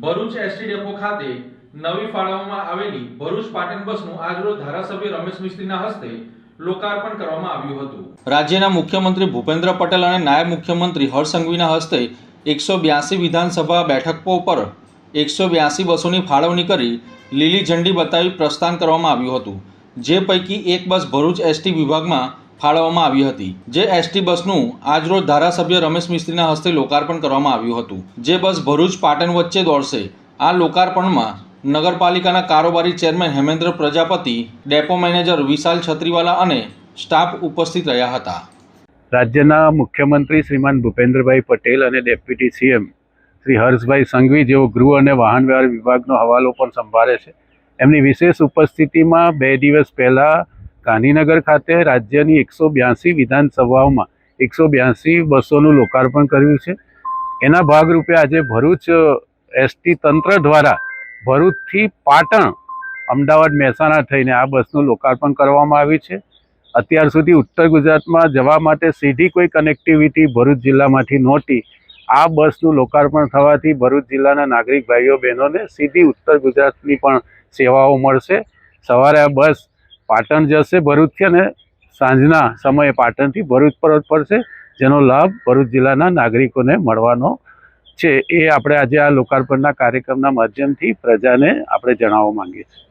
Bharuch ST depot ખાતે નવી ફાળવવામાં આવેલી ભરૂચ પાટણ બસનું આજરોજ ધારાસભ્ય રમેશ મિસ્ત્રીના હસ્તે લોકાર્પણ કરવામાં આવ્યું હતું। રાજ્યના મુખ્યમંત્રી ભૂપેન્દ્ર પટેલ અને નાયબ મુખ્યમંત્રી હર્ષ સંઘવીના હસ્તે 182 વિધાનસભા બેઠકો પર 182 બસોની ફાળવણી કરી લીલી ઝંડી બતાવી પ્રસ્થાન કરવામાં આવ્યું હતું, જે પૈકી એક બસ ભરૂચ એસટી વિભાગમાં ફાળવવામાં આવી હતી। જે એસટી બસનું આજરોજ ધારાસભ્ય રમેશ મિસ્ત્રીના હસ્તે લોકાર્પણ કરવામાં આવ્યું હતું, જે બસ ભરૂચ પાટણ વચ્ચે દોડશે। આ લોકાર્પણમાં નગરપાલિકાના કારોબારી chairman Hemendra Prajapati, depot manager Vishal Chhatriwala અને સ્ટાફ ઉપસ્થિત રહ્યા હતા। રાજ્યના મુખ્યમંત્રી શ્રીમાન ભૂપેન્દ્રભાઈ પટેલ અને ડેપ્યુટી સીએમ શ્રી હર્ષભાઈ સંઘવી, જેઓ ગૃહ અને વાહન વ્યવહાર વિભાગનો હવાલો પણ સંભાળે છે, એમની વિશેષ ઉપસ્થિતિમાં 2 દિવસ પહેલાં ગાંધીનગર ખાતે રાજ્યની 182 વિધાનસભાઓમાં 182 બસોનું લોકાર્પણ કર્યું છે। એના ભાગરૂપે આજે ભરૂચ એસટી તંત્ર દ્વારા ભરૂચથી પાટણ, અમદાવાદ, મહેસાણા થઈને આ બસનું લોકાર્પણ કરવામાં આવ્યું છે। અત્યાર સુધી ઉત્તર ગુજરાતમાં જવા માટે સીધી કોઈ કનેક્ટિવિટી ભરૂચ જિલ્લામાંથી નહોતી। આ બસનું લોકાર્પણ થવાથી ભરૂચ જિલ્લાના નાગરિક ભાઈઓ બહેનોને સીધી ઉત્તર ગુજરાતની પણ સેવાઓ મળશે। સવારે આ બસ પાટણ જશે ભરૂચથી અને સાંજના સમયે પાટણથી ભરૂચ પરત ફરશે, જેનો લાભ ભરૂચ જિલ્લાના નાગરિકોને મળવાનો છે। એ આપણે આજે આ લોકાર્પણના કાર્યક્રમના માધ્યમથી પ્રજાને આપણે જણાવવા માંગીએ છીએ।